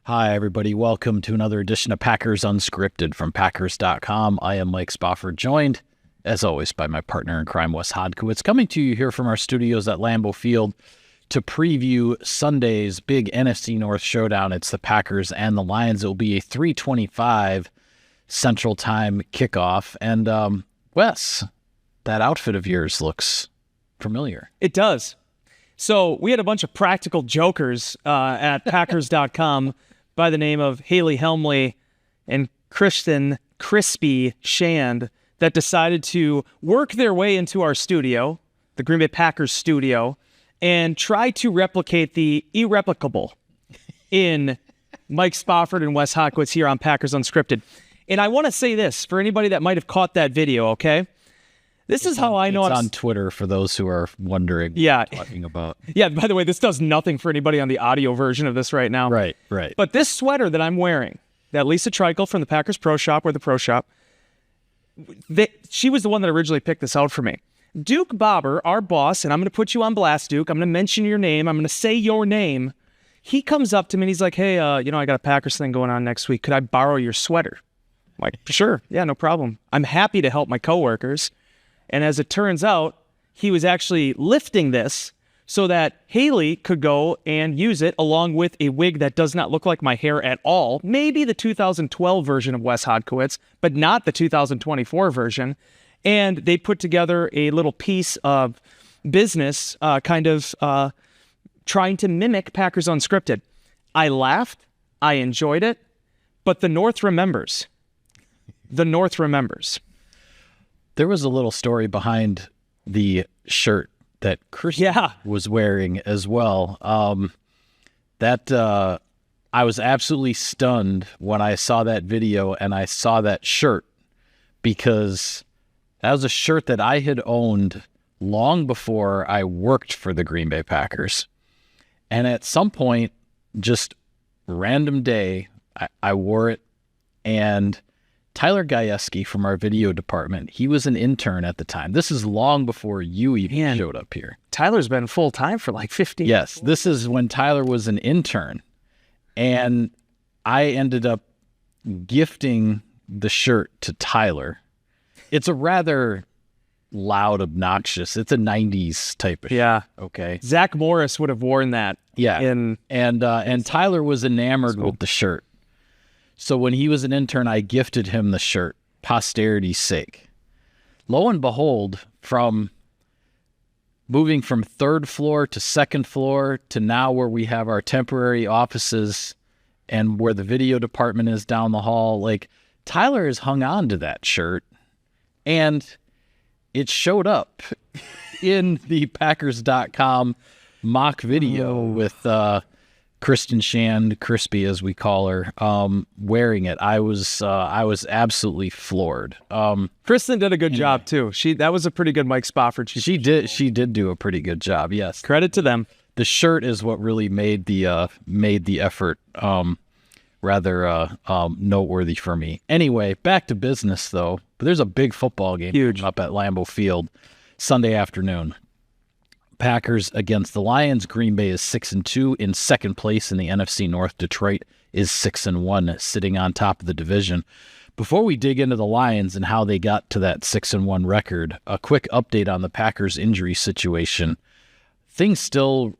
Hi, everybody. Welcome to another edition of Packers Unscripted from Packers.com. I am Mike Spofford, joined, as always, by my partner in crime, Wes Hodkowitz, coming to you here from our studios at Lambeau Field to preview Sunday's big NFC North showdown. It's the Packers and the Lions. It will be a 3:25 Central Time kickoff. And, Wes, that outfit of yours looks familiar. It does. So we had a bunch of practical jokers at Packers.com by the name of Haley Helmley and Kristen Crispy Shand that decided to work their way into our studio, the Green Bay Packers studio, and try to replicate the irreplicable in Mike Spofford and Wes Hodkowitz here on Packers Unscripted. And I want to say this for anybody that might have caught that video, okay? This is how I know it's on Twitter for those who are wondering what I'm talking about. Yeah, by the way, this does nothing for anybody on the audio version of this right now. Right. But this sweater that I'm wearing, that Lisa Treichel from the Packers Pro Shop or the Pro Shop, she was the one that originally picked this out for me. Duke Bobber, our boss, and I'm going to put you on blast, Duke. I'm going to mention your name. I'm going to say your name. He comes up to me and he's like, hey, I got a Packers thing going on next week. Could I borrow your sweater? I'm like, sure. Yeah, no problem. I'm happy to help my coworkers. And as it turns out, he was actually lifting this so that Haley could go and use it along with a wig that does not look like my hair at all. Maybe the 2012 version of Wes Hodkowitz, but not the 2024 version. And they put together a little piece of business trying to mimic Packers Unscripted. I laughed. I enjoyed it. But the North remembers. The North remembers. There was a little story behind the shirt that Chris was wearing as well. I was absolutely stunned when I saw that video and I saw that shirt, because that was a shirt that I had owned long before I worked for the Green Bay Packers. And at some point, just random day, I wore it, and Tyler Gajewski from our video department, he was an intern at the time. This is long before you even showed up here. Tyler's been full-time for like 15 years. Yes, this is when Tyler was an intern. And I ended up gifting the shirt to Tyler. It's a rather loud, obnoxious, it's a 90s type of shirt. Okay. Zach Morris would have worn that. Yeah. And Tyler was enamored with the shirt. So when he was an intern, I gifted him the shirt, posterity's sake. Lo and behold, from moving from third floor to second floor to now where we have our temporary offices and where the video department is down the hall, like, Tyler has hung on to that shirt, and it showed up in the Packers.com mock video with Kristen Shand, Crispy as we call her, wearing it. I was absolutely floored. Kristen did a good job too. That was a pretty good Mike Spofford. She did do a pretty good job. Yes, credit to them. The shirt is what really made the effort rather noteworthy for me. Anyway, back to business though. But there's a big football game up at Lambeau Field Sunday afternoon. Packers against the Lions. Green Bay is 6-2 in second place in the NFC North. Detroit is 6-1, sitting on top of the division. Before we dig into the Lions and how they got to that 6-1 record, a quick update on the Packers injury situation. Things still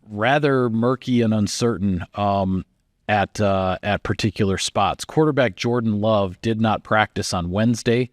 rather murky and uncertain at particular spots. Quarterback Jordan Love did not practice on Wednesday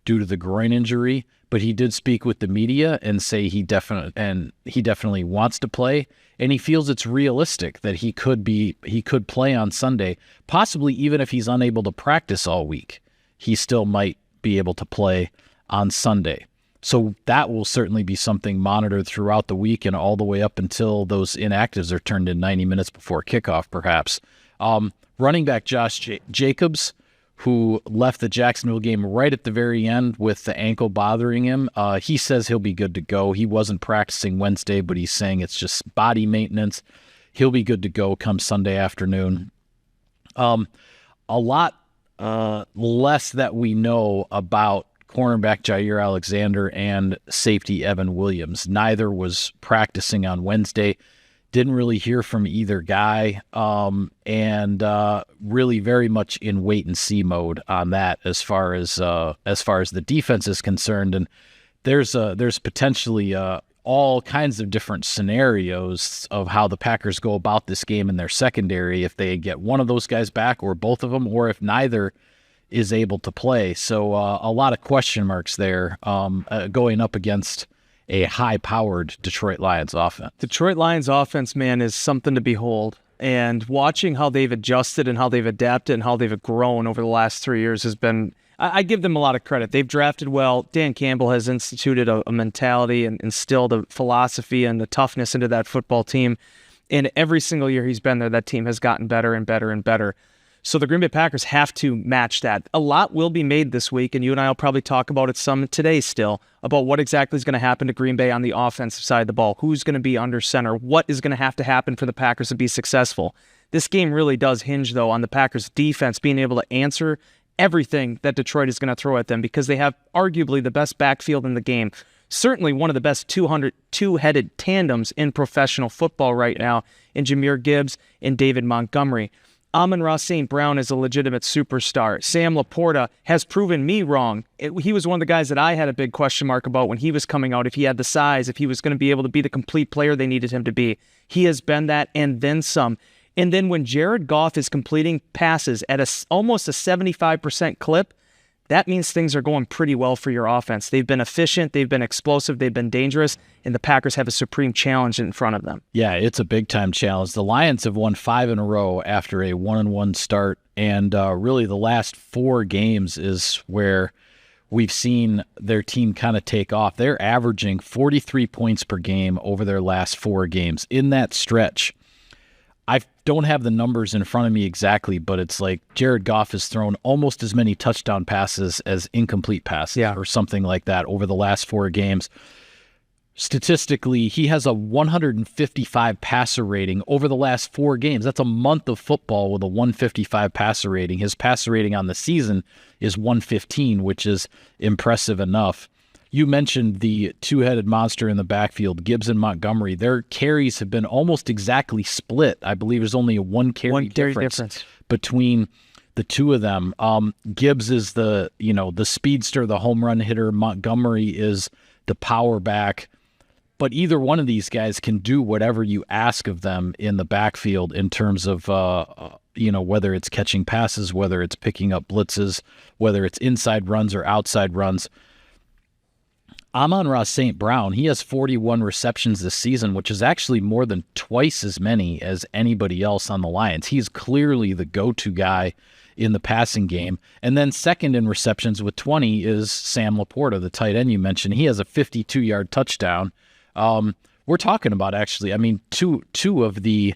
due to the groin injury, but he did speak with the media and say he definitely wants to play, and he feels it's realistic that he could play on Sunday, possibly even if he's unable to practice all week. He still might be able to play on Sunday. So that will certainly be something monitored throughout the week and all the way up until those inactives are turned in 90 minutes before kickoff, perhaps. Running back Josh Jacobs, who left the Jacksonville game right at the very end with the ankle bothering him. He says he'll be good to go. He wasn't practicing Wednesday, but he's saying it's just body maintenance. He'll be good to go come Sunday afternoon. A lot less that we know about cornerback Jair Alexander and safety Evan Williams. Neither was practicing on Wednesday. Didn't really hear from either guy, and really very much in wait and see mode on that as far as the defense is concerned. And there's potentially all kinds of different scenarios of how the Packers go about this game in their secondary if they get one of those guys back or both of them, or if neither is able to play. So a lot of question marks there going up against a high-powered Detroit Lions offense. Detroit Lions offense, man, is something to behold. And watching how they've adjusted and how they've adapted and how they've grown over the last 3 years has been, I give them a lot of credit. They've drafted well. Dan Campbell has instituted a mentality and instilled a philosophy and the toughness into that football team. And every single year he's been there, that team has gotten better and better and better. So the Green Bay Packers have to match that. A lot will be made this week, and you and I will probably talk about it some today still, about what exactly is going to happen to Green Bay on the offensive side of the ball. Who's going to be under center? What is going to have to happen for the Packers to be successful? This game really does hinge, though, on the Packers' defense being able to answer everything that Detroit is going to throw at them, because they have arguably the best backfield in the game. Certainly one of the best two-headed tandems in professional football right now in Jahmyr Gibbs and David Montgomery. Amon-Ra St. Brown is a legitimate superstar. Sam Laporta has proven me wrong. He was one of the guys that I had a big question mark about when he was coming out, if he had the size, if he was going to be able to be the complete player they needed him to be. He has been that and then some. And then when Jared Goff is completing passes at almost a 75% clip, that means things are going pretty well for your offense. They've been efficient, they've been explosive, they've been dangerous, and the Packers have a supreme challenge in front of them. Yeah, it's a big-time challenge. The Lions have won 5 in a row after a 1-1 start, and really the last 4 games is where we've seen their team kind of take off. They're averaging 43 points per game over their last 4 games. In that stretch, I don't have the numbers in front of me exactly, but it's like Jared Goff has thrown almost as many touchdown passes as incomplete passes or something like that over the last 4 games. Statistically, he has a 155 passer rating over the last 4 games. That's a month of football with a 155 passer rating. His passer rating on the season is 115, which is impressive enough. You mentioned the two-headed monster in the backfield, Gibbs and Montgomery. Their carries have been almost exactly split. I believe there's only a one carry difference between the two of them. Gibbs is the speedster, the home run hitter. Montgomery is the power back. But either one of these guys can do whatever you ask of them in the backfield in terms of whether it's catching passes, whether it's picking up blitzes, whether it's inside runs or outside runs. Amon-Ra St. Brown, he has 41 receptions this season, which is actually more than twice as many as anybody else on the Lions. He's clearly the go-to guy in the passing game. And then second in receptions with 20 is Sam Laporta, the tight end you mentioned. He has a 52-yard touchdown. We're talking about two of the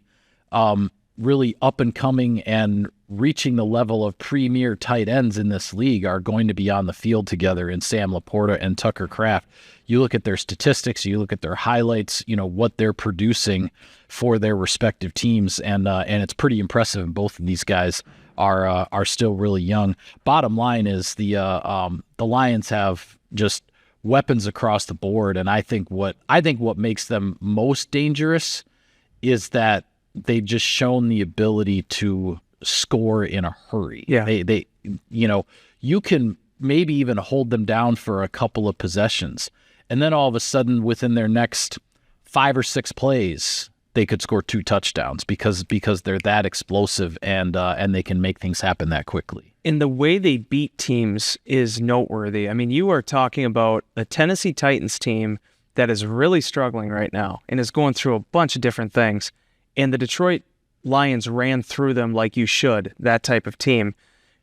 really up-and-coming and reaching the level of premier tight ends in this league are going to be on the field together in Sam Laporta and Tucker Kraft. You look at their statistics, you look at their highlights, what they're producing for their respective teams, and it's pretty impressive. Both of these guys are still really young. Bottom line is the Lions have just weapons across the board, and I think what makes them most dangerous is that they've just shown the ability to score in a hurry. Yeah. They you can maybe even hold them down for a couple of possessions, and then all of a sudden within their next 5 or 6 plays, they could score 2 touchdowns because they're that explosive and they can make things happen that quickly. And the way they beat teams is noteworthy. I mean, you are talking about a Tennessee Titans team that is really struggling right now and is going through a bunch of different things. And the Detroit Lions ran through them like you should, that type of team.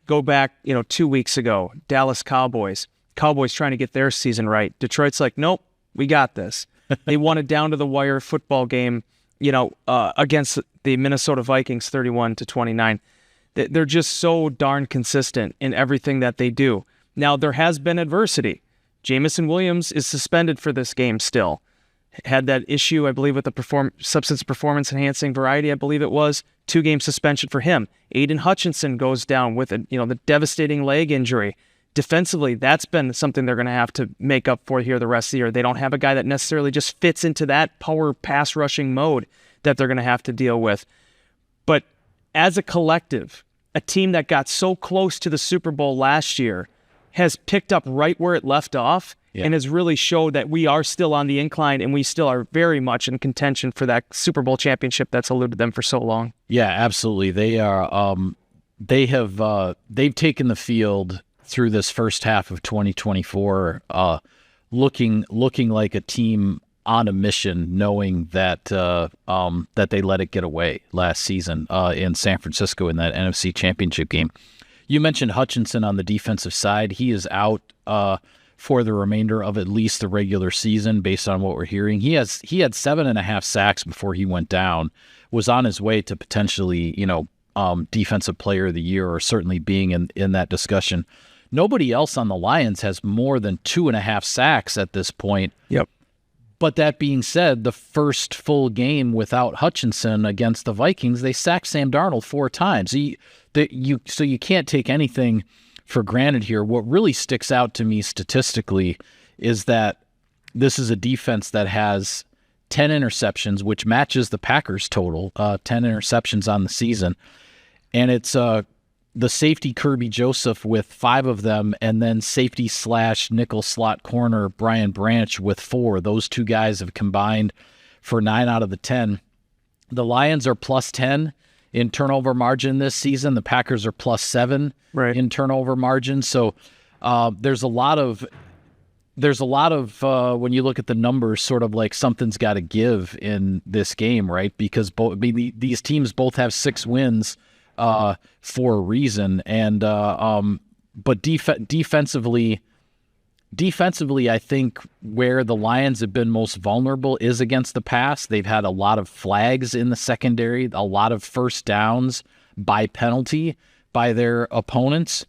Go back, 2 weeks ago, Dallas Cowboys. Cowboys trying to get their season right. Detroit's like, nope, we got this. They won a down-to-the-wire football game, against the Minnesota Vikings 31-29. They're just so darn consistent in everything that they do. Now, there has been adversity. Jamison Williams is suspended for this game still. Had that issue, I believe, with the substance performance-enhancing variety, I believe it was. 2-game suspension for him. Aiden Hutchinson goes down with the devastating leg injury. Defensively, that's been something they're going to have to make up for here the rest of the year. They don't have a guy that necessarily just fits into that power pass rushing mode. that they're going to have to deal with. But as a collective, a team that got so close to the Super Bowl last year has picked up right where it left off and has really showed that we are still on the incline and we still are very much in contention for that Super Bowl championship that's eluded them for so long. Yeah, absolutely. They are. They've taken the field through this first half of 2024, looking like a team on a mission, knowing that that they let it get away last season in San Francisco in that NFC Championship game. You mentioned Hutchinson on the defensive side. He is out for the remainder of at least the regular season, based on what we're hearing. He had 7.5 sacks before he went down, was on his way to potentially, defensive player of the year, or certainly being in that discussion. Nobody else on the Lions has more than 2.5 sacks at this point. Yep. But that being said, the first full game without Hutchinson against the Vikings, they sacked Sam Darnold 4 times. So you can't take anything for granted here. What really sticks out to me statistically is that this is a defense that has 10 interceptions, which matches the Packers' total, 10 interceptions on the season. And it's the safety Kirby Joseph with 5 of them, and then safety / nickel slot corner Brian Branch with 4. Those two guys have combined for 9 out of the 10. The Lions are plus 10 in turnover margin this season. The Packers are plus 7 in turnover margin. So there's a lot of when you look at the numbers, sort of like something's got to give in this game, right? Because these teams both have 6 wins for a reason, and but defensively, I think where the Lions have been most vulnerable is against the pass. They've had a lot of flags in the secondary, a lot of first downs by penalty by their opponents.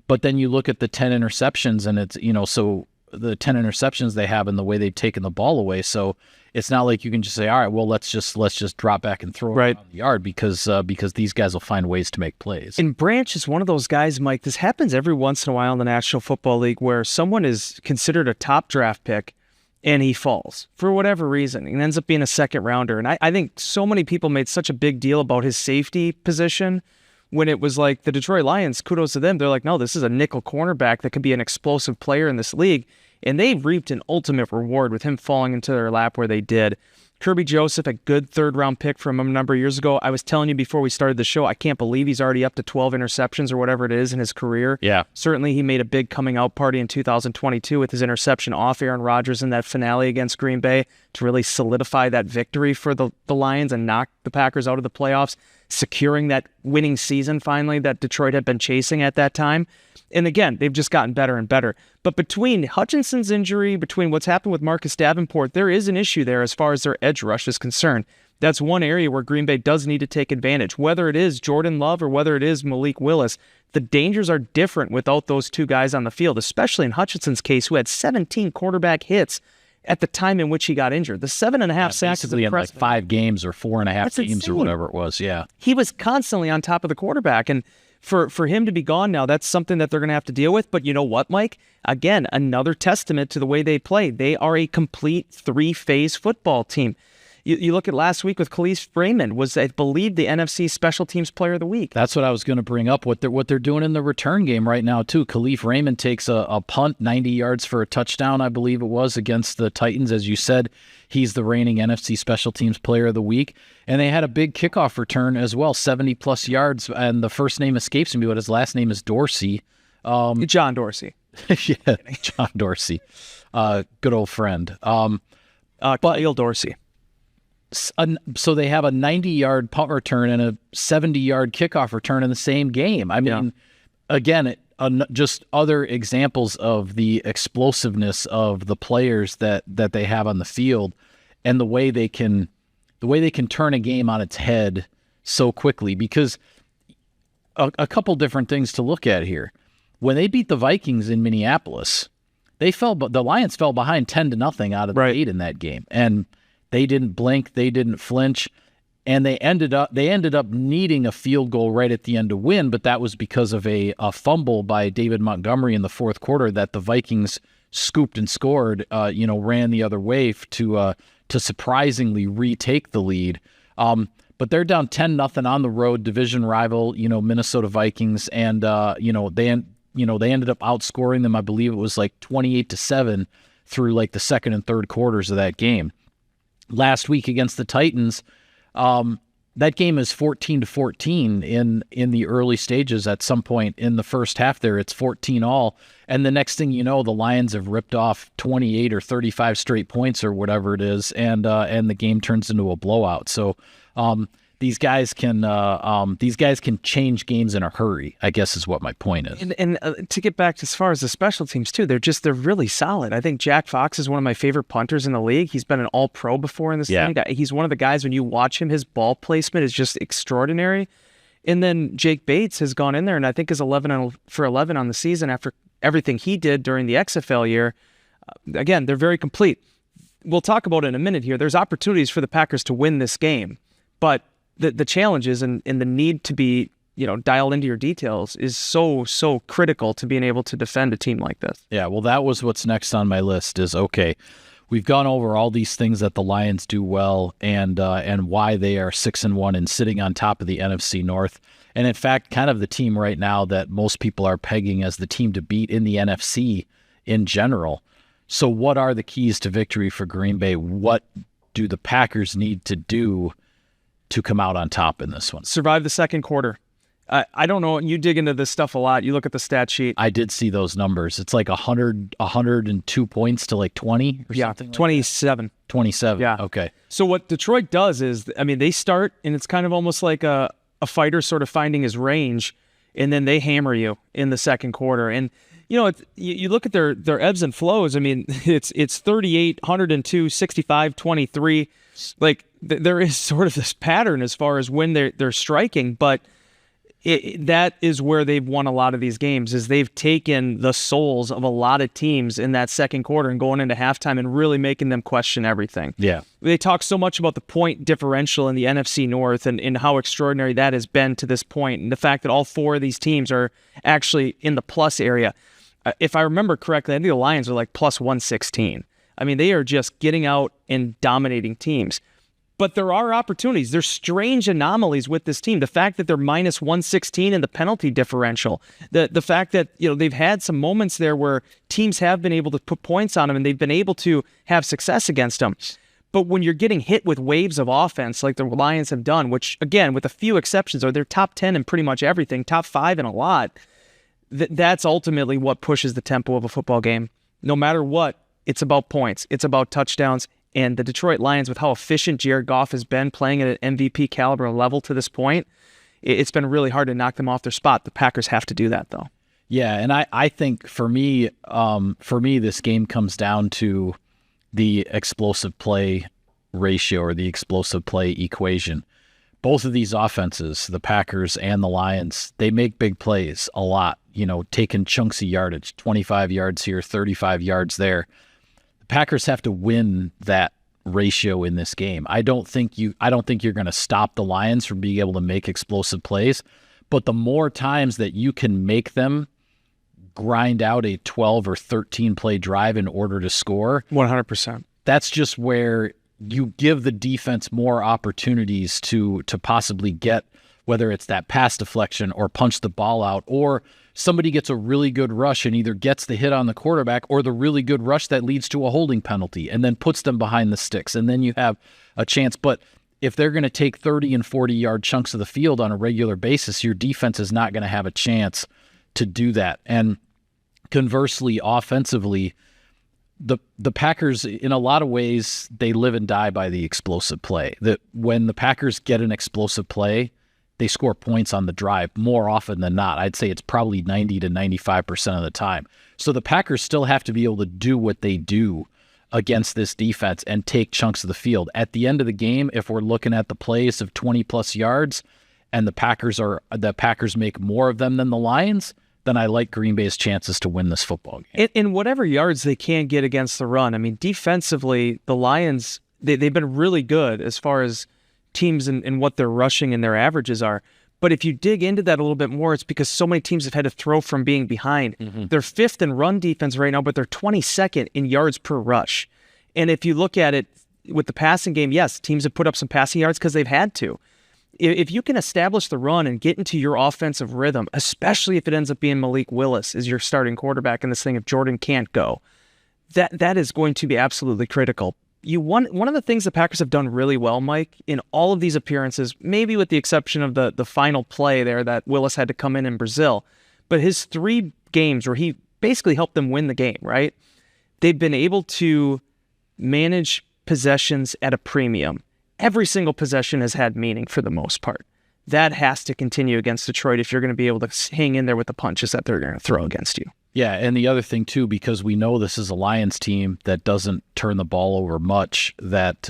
But then you look at the 10 interceptions, and it's so the 10 interceptions they have and the way they've taken the ball away. So it's not like you can just say, all right, well, let's just drop back and throw it around the yard, because these guys will find ways to make plays. And Branch is one of those guys, Mike, this happens every once in a while in the National Football League, where someone is considered a top draft pick and he falls for whatever reason and ends up being a second rounder. And I think so many people made such a big deal about his safety position when it was like the Detroit Lions, kudos to them. They're like, no, this is a nickel cornerback that could be an explosive player in this league. And they reaped an ultimate reward with him falling into their lap where they did. Kirby Joseph, a good third-round pick from him a number of years ago. I was telling you before we started the show, I can't believe he's already up to 12 interceptions or whatever it is in his career. Yeah. Certainly he made a big coming-out party in 2022 with his interception off Aaron Rodgers in that finale against Green Bay to really solidify that victory for the Lions and knock the Packers out of the playoffs, securing that winning season finally that Detroit had been chasing at that time. And again, they've just gotten better and better. But between Hutchinson's injury, between what's happened with Marcus Davenport, there is an issue there as far as their edge rush is concerned. That's one area where Green Bay does need to take advantage. Whether it is Jordan Love or whether it is Malik Willis, the dangers are different without those two guys on the field, especially in Hutchinson's case, who had 17 quarterback hits at the time in which he got injured. The 7.5 sacks is impressive. In like 5 games or 4.5 games insane. Or whatever it was, yeah. He was constantly on top of the quarterback, and for him to be gone now, that's something that they're going to have to deal with. But you know what, Mike? Again, another testament to the way they play. They are a complete 3-phase football team. You look at last week with Khalif Raymond, was, I believe, the NFC Special Teams Player of the Week. That's what I was going to bring up, what they're doing in the return game right now, too. Khalif Raymond takes a punt, 90 yards for a touchdown, I believe it was, against the Titans. As you said, he's the reigning NFC Special Teams Player of the Week. And they had a big kickoff return as well, 70-plus yards, and the first name escapes me, but his last name is Dorsey. John Dorsey. Yeah, John Dorsey. Good old friend. Khalil Dorsey. So they have a 90-yard punt return and a 70-yard kickoff return in the same game. I mean, again, just other examples of the explosiveness of the players that they have on the field, and the way they can turn a game on its head so quickly. Because a couple different things to look at here. When they beat the Vikings in Minneapolis, the Lions fell behind 10-0 out of the gate in that game, and they didn't blink, they didn't flinch, and they ended up needing a field goal right at the end to win, but that was because of a fumble by David Montgomery in the fourth quarter that the Vikings scooped and scored, ran the other way to surprisingly retake the lead. But they're down 10-0 on the road, division rival, Minnesota Vikings, and they ended up outscoring them. I believe it was like 28-7 through like the second and third quarters of that game. Last week against the Titans, that game is 14-14 in the early stages. At some point in the first half there, it's 14-all. And the next thing you know, the Lions have ripped off 28 or 35 straight points or whatever it is, and the game turns into a blowout. So these guys can change games in a hurry, I guess is what my point is. And to get back to as far as the special teams too, they're really solid. I think Jack Fox is one of my favorite punters in the league. He's been an all-pro before in this league. He's one of the guys, when you watch him, his ball placement is just extraordinary. And then Jake Bates has gone in there and I think is 11 for 11 on the season after everything he did during the XFL year. Again, they're very complete. We'll talk about it in a minute here. There's opportunities for the Packers to win this game, but the challenges and the need to be, dialed into your details is so critical to being able to defend a team like this. Yeah, well, that was what's next on my list is, okay, we've gone over all these things that the Lions do well and why they are 6-1 and sitting on top of the NFC North. And in fact, kind of the team right now that most people are pegging as the team to beat in the NFC in general. So what are the keys to victory for Green Bay? What do the Packers need to do to come out on top in this one? Survive the second quarter. I don't know. You dig into this stuff a lot. You look at the stat sheet. I did see those numbers. It's like 102 points to like 20 or something. 27. Like 27. Yeah. Okay. So what Detroit does is, they start and it's kind of almost like a fighter sort of finding his range, and then they hammer you in the second quarter. And you look at their ebbs and flows. It's 38, 102, 65, 23. Like there is sort of this pattern as far as when they're striking, but that is where they've won a lot of these games, is they've taken the souls of a lot of teams in that second quarter and going into halftime and really making them question everything. Yeah. They talk so much about the point differential in the NFC North and how extraordinary that has been to this point, and the fact that all four of these teams are actually in the plus area. If I remember correctly, I think the Lions are like plus 116. They are just getting out and dominating teams. But there are opportunities. There's strange anomalies with this team. The fact that they're minus 116 in the penalty differential, the fact that they've had some moments there where teams have been able to put points on them and they've been able to have success against them. But when you're getting hit with waves of offense like the Lions have done, which again, with a few exceptions, are they're top 10 in pretty much everything, top 5 in a lot, that's ultimately what pushes the tempo of a football game. No matter what, it's about points. It's about touchdowns. And the Detroit Lions, with how efficient Jared Goff has been playing at an MVP caliber level to this point, it's been really hard to knock them off their spot. The Packers have to do that, though. Yeah, and I think for me, this game comes down to the explosive play ratio or the explosive play equation. Both of these offenses, the Packers and the Lions, they make big plays a lot, taking chunks of yardage, 25 yards here, 35 yards there. Packers have to win that ratio in this game. I don't think you're going to stop the Lions from being able to make explosive plays, but the more times that you can make them grind out a 12 or 13 play drive in order to score, 100%. That's just where you give the defense more opportunities to possibly get, whether it's that pass deflection or punch the ball out, or somebody gets a really good rush and either gets the hit on the quarterback or the really good rush that leads to a holding penalty and then puts them behind the sticks. And then you have a chance. But if they're going to take 30 and 40-yard chunks of the field on a regular basis, your defense is not going to have a chance to do that. And conversely, offensively, the Packers, in a lot of ways, they live and die by the explosive play. That when the Packers get an explosive play, they score points on the drive more often than not. I'd say it's probably 90 to 95% of the time. So the Packers still have to be able to do what they do against this defense and take chunks of the field. At the end of the game, if we're looking at the plays of 20-plus yards and the Packers make more of them than the Lions, then I like Green Bay's chances to win this football game. In whatever yards they can get against the run. Defensively, the Lions, they've been really good as far as teams and what their rushing and their averages are. But if you dig into that a little bit more, it's because so many teams have had to throw from being behind. Mm-hmm. They're 5th in run defense right now, but they're 22nd in yards per rush. And if you look at it, with the passing game, yes, teams have put up some passing yards because they've had to. If you can establish the run and get into your offensive rhythm, especially if it ends up being Malik Willis as your starting quarterback in this thing, if Jordan can't go, that is going to be absolutely critical. One of the things the Packers have done really well, Mike, in all of these appearances, maybe with the exception of the final play there that Willis had to come in Brazil, but his 3 games where he basically helped them win the game, right? They've been able to manage possessions at a premium. Every single possession has had meaning for the most part. That has to continue against Detroit if you're going to be able to hang in there with the punches that they're going to throw against you. Yeah, and the other thing, too, because we know this is a Lions team that doesn't turn the ball over much, that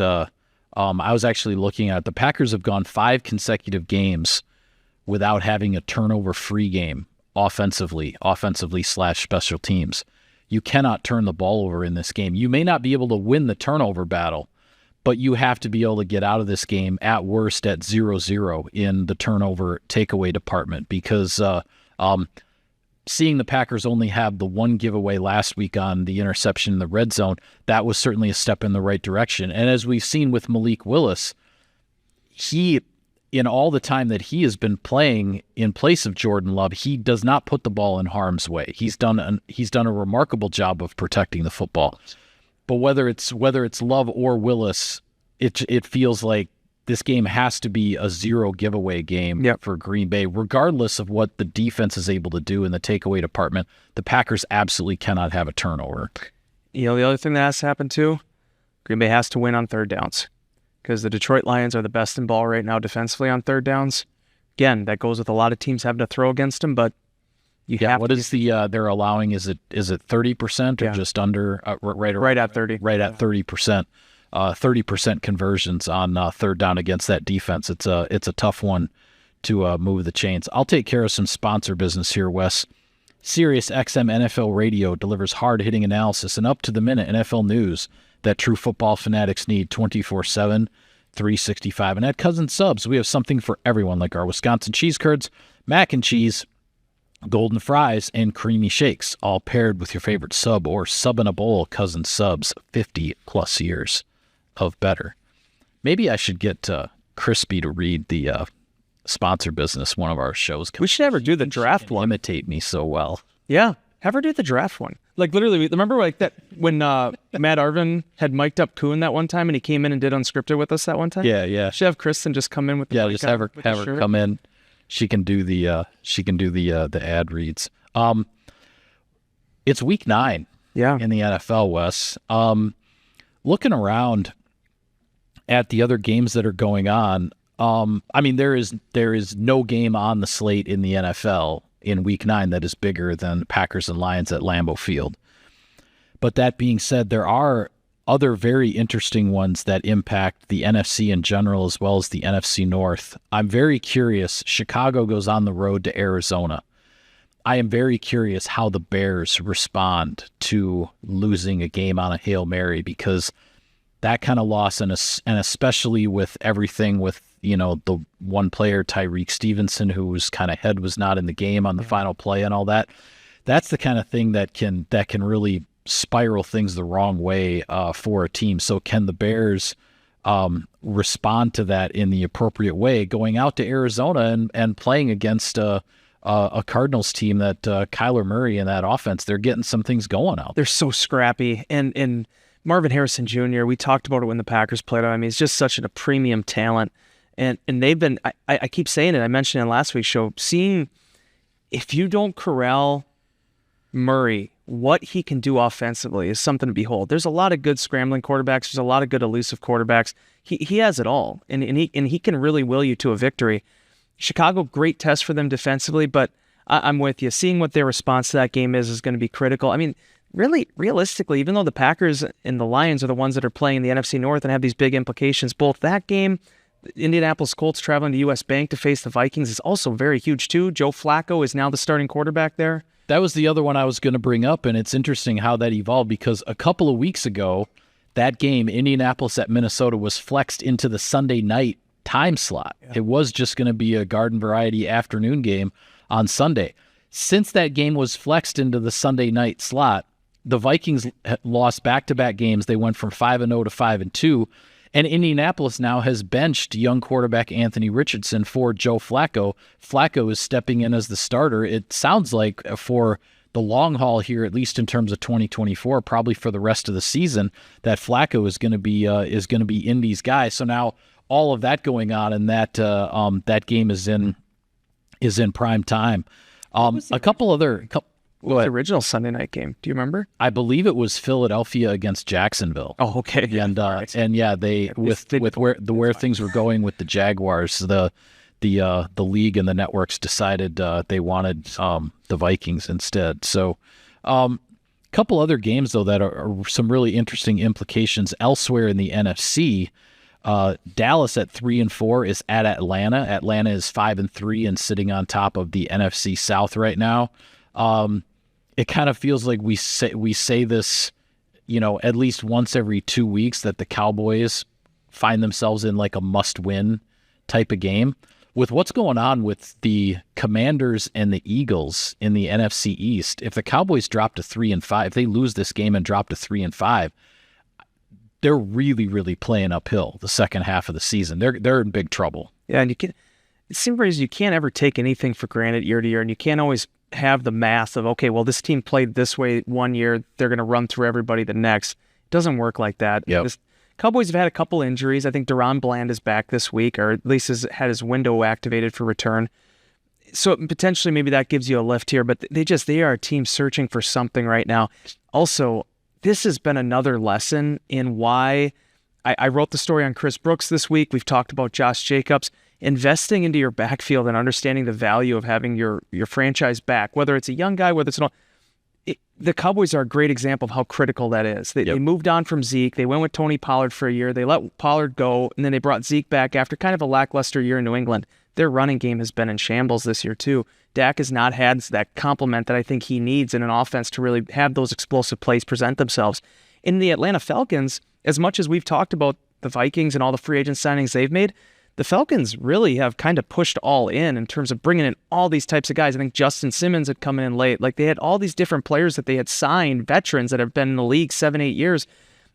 I was actually looking at, the Packers have gone 5 consecutive games without having a turnover-free game offensively / special teams. You cannot turn the ball over in this game. You may not be able to win the turnover battle, but you have to be able to get out of this game at worst at 0-0 in the turnover takeaway department, because seeing the Packers only have the 1 giveaway last week on the interception in the red zone, that was certainly a step in the right direction. And as we've seen with Malik Willis, he, in all the time that he has been playing in place of Jordan Love, he does not put the ball in harm's way. He's done a remarkable job of protecting the football. But whether it's Love or Willis, it feels like this game has to be a 0 giveaway game for Green Bay, regardless of what the defense is able to do in the takeaway department. The Packers absolutely cannot have a turnover. The other thing that has to happen too, Green Bay has to win on third downs, because the Detroit Lions are the best in ball right now defensively on third downs. Again, that goes with a lot of teams having to throw against them, but what is they're allowing? Is it 30% or just under? Right at 30. Right at 30%. 30% conversions on third down against that defense. It's a tough one to move the chains. I'll take care of some sponsor business here, Wes. Sirius XM NFL Radio delivers hard-hitting analysis and up-to-the-minute NFL news that true football fanatics need 24/7, 365. And at Cousin Subs, we have something for everyone, like our Wisconsin cheese curds, mac and cheese, golden fries, and creamy shakes, all paired with your favorite sub or sub in a bowl. Cousin Subs, 50-plus years of better. Maybe I should get Crispy to read the sponsor business, one of our shows. We should ever do the draft one. Imitate me so well. Yeah, have her do the draft one. Like, literally, remember like that when Matt Arvin had mic'd up Kuhn that one time and he came in and did Unscripted with us that one time? Yeah. Should have Kristen just come in with the just have her come in. She can do the ad reads. It's week 9 in the NFL, Wes. Looking around at the other games that are going on, there is no game on the slate in the NFL in week 9 that is bigger than Packers and Lions at Lambeau Field. But that being said, there are other very interesting ones that impact the NFC in general as well as the NFC North. I'm very curious. Chicago goes on the road to Arizona. I am very curious how the Bears respond to losing a game on a Hail Mary, because that kind of loss, and especially with everything with, the one player, Tyreek Stevenson, whose kind of head was not in the game on the final play and all that, that's the kind of thing that can really spiral things the wrong way for a team. So can the Bears respond to that in the appropriate way, going out to Arizona and playing against a Cardinals team that Kyler Murray and that offense, they're getting some things going out. They're so scrappy. And Marvin Harrison Jr., we talked about it when the Packers played him. He's just such a premium talent. And they've been, I keep saying it, I mentioned it in last week's show, seeing if you don't corral Murray, what he can do offensively is something to behold. There's a lot of good scrambling quarterbacks. There's a lot of good elusive quarterbacks. He has it all, and he can really will you to a victory. Chicago, great test for them defensively, but I'm with you. Seeing what their response to that game is going to be critical. I mean, really, realistically, even though the Packers and the Lions are the ones that are playing in the NFC North and have these big implications, both that game, Indianapolis Colts traveling to U.S. Bank to face the Vikings, is also very huge too. Joe Flacco is now the starting quarterback there. That was the other one I was going to bring up, and it's interesting how that evolved, because a couple of weeks ago, that game, Indianapolis at Minnesota, was flexed into the Sunday night time slot. Yeah. It was just going to be a garden variety afternoon game on Sunday. Since that game was flexed into the Sunday night slot, the Vikings lost back-to-back games. They went from 5-0 to 5-2. And Indianapolis now has benched young quarterback Anthony Richardson for Joe Flacco. Flacco is stepping in as the starter. It sounds like for the long haul here, at least in terms of 2024, probably for the rest of the season, that Flacco is going to be Indy's guy. So now all of that going on, and that game is in prime time. A couple other. What was the original Sunday night game? Do you remember? I believe it was Philadelphia against Jacksonville. Oh, okay. And yeah, they with where things were going with the Jaguars, the league and the networks decided they wanted the Vikings instead. So, couple other games though that are some really interesting implications elsewhere in the NFC. Dallas at 3-4 is at Atlanta. Atlanta is 5-3 and sitting on top of the NFC South right now. It kind of feels like we say this, at least once every 2 weeks, that the Cowboys find themselves in like a must-win type of game. With what's going on with the Commanders and the Eagles in the NFC East, if the Cowboys drop to 3-5, if they lose this game and drop to 3-5, they're really, really playing uphill the second half of the season. They're in big trouble. Yeah, and it seems you can't ever take anything for granted year to year, and you can't always have the math of, okay, well, this team played this way one year, they're going to run through everybody the next. It doesn't work like that. Yep. Cowboys have had a couple injuries. I think Deron Bland is back this week, or at least has had his window activated for return. So potentially maybe that gives you a lift here, but they are a team searching for something right now. Also, this has been another lesson in why I wrote the story on Chris Brooks this week. We've talked about Josh Jacobs. Investing into your backfield and understanding the value of having your franchise back, whether it's a young guy, whether it's the Cowboys are a great example of how critical that is. They moved on from Zeke. They went with Tony Pollard for a year. They let Pollard go, and then they brought Zeke back after kind of a lackluster year in New England. Their running game has been in shambles this year too. Dak has not had that complement that I think he needs in an offense to really have those explosive plays present themselves. In the Atlanta Falcons, as much as we've talked about the Vikings and all the free agent signings they've made, the Falcons really have kind of pushed all in terms of bringing in all these types of guys. I think Justin Simmons had come in late. Like, they had all these different players that they had signed, veterans that have been in the league 7-8 years,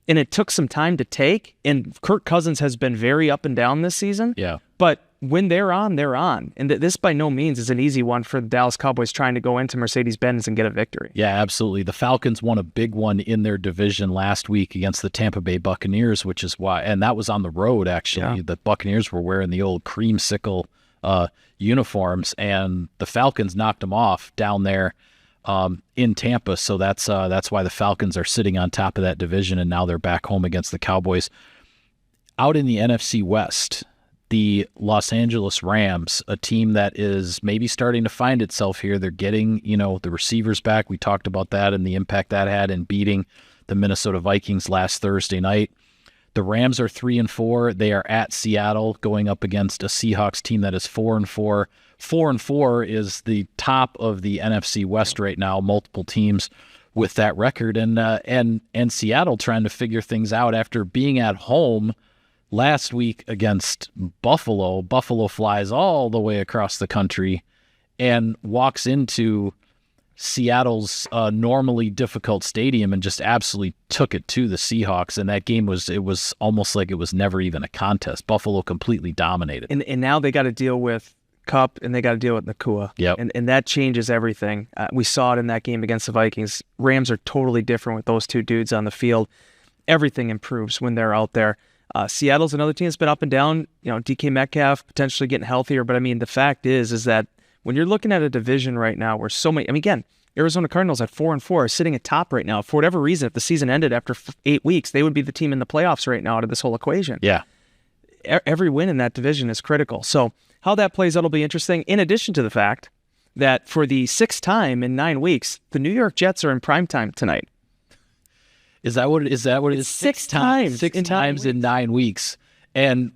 and it took some time to take. And Kirk Cousins has been very up and down this season. Yeah. But when they're on, they're on. And this by no means is an easy one for the Dallas Cowboys trying to go into Mercedes-Benz and get a victory. Yeah, absolutely. The Falcons won a big one in their division last week against the Tampa Bay Buccaneers, which is why, and that was on the road, actually. Yeah. The Buccaneers were wearing the old creamsicle uniforms, and the Falcons knocked them off down there in Tampa. So that's why the Falcons are sitting on top of that division, and now they're back home against the Cowboys. Out in the NFC West, the Los Angeles Rams, a team that is maybe starting to find itself here. They're getting, the receivers back. We talked about that and the impact that had in beating the Minnesota Vikings last Thursday night. The Rams are 3-4. They are at Seattle going up against a Seahawks team that is 4-4. 4-4 is the top of the NFC West right now. Multiple teams with that record, and Seattle trying to figure things out after being at home last week against Buffalo. Buffalo flies all the way across the country and walks into Seattle's normally difficult stadium and just absolutely took it to the Seahawks. And that game was almost like it was never even a contest. Buffalo completely dominated. And now they got to deal with Kupp and they got to deal with Nakua. Yep. And that changes everything. We saw it in that game against the Vikings. Rams are totally different with those two dudes on the field. Everything improves when they're out there. Seattle's another team that's been up and down. DK Metcalf potentially getting healthier, but I mean, the fact is that when you're looking at a division right now where so many, again, Arizona Cardinals at 4-4 are sitting at top right now. For whatever reason, if the season ended after 8 weeks, they would be the team in the playoffs right now out of this whole equation. Yeah. Every win in that division is critical. So how that plays out will be interesting, in addition to the fact that for the 6th time in 9 weeks, the New York Jets are in primetime tonight. Is that what it is? 6 times. 6 times in 9 weeks. And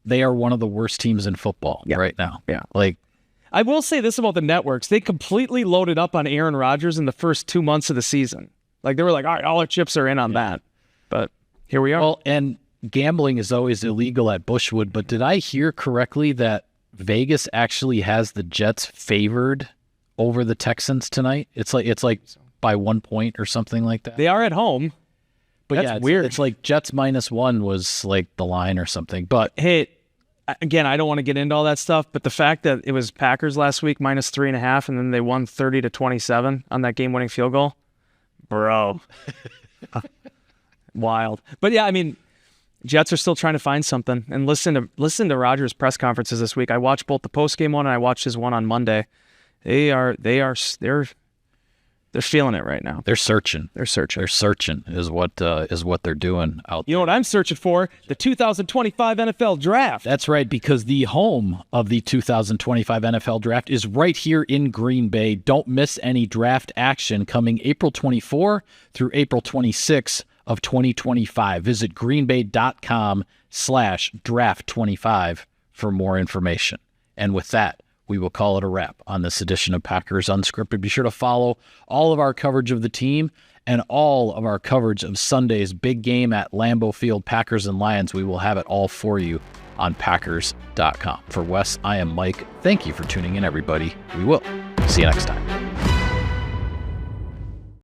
they are one of the worst teams in football right now. Yeah. Like, I will say this about the networks. They completely loaded up on Aaron Rodgers in the first 2 months of the season. Like, they were like, all right, all our chips are in on that. But here we are. Well, and gambling is always illegal at Bushwood, but did I hear correctly that Vegas actually has the Jets favored over the Texans tonight? It's like by 1 point or something like that. They are at home. But That's yeah, weird. It's like Jets -1 was like the line or something. But hey, again, I don't want to get into all that stuff, but the fact that it was Packers last week -3.5, and then they won 30-27 on that game-winning field goal, bro, wild. But yeah, I mean, Jets are still trying to find something. And listen to Rodgers' press conferences this week. I watched both the post-game one and I watched his one on Monday. They're feeling it right now. They're searching. They're searching is what they're doing out there. You know what I'm searching for? The 2025 NFL Draft. That's right, because the home of the 2025 NFL Draft is right here in Green Bay. Don't miss any draft action coming April 24 through April 26 of 2025. Visit greenbay.com/draft25 for more information. And with that, we will call it a wrap on this edition of Packers Unscripted. Be sure to follow all of our coverage of the team and all of our coverage of Sunday's big game at Lambeau Field, Packers and Lions. We will have it all for you on Packers.com. For Wes, I am Mike. Thank you for tuning in, everybody. We will see you next time.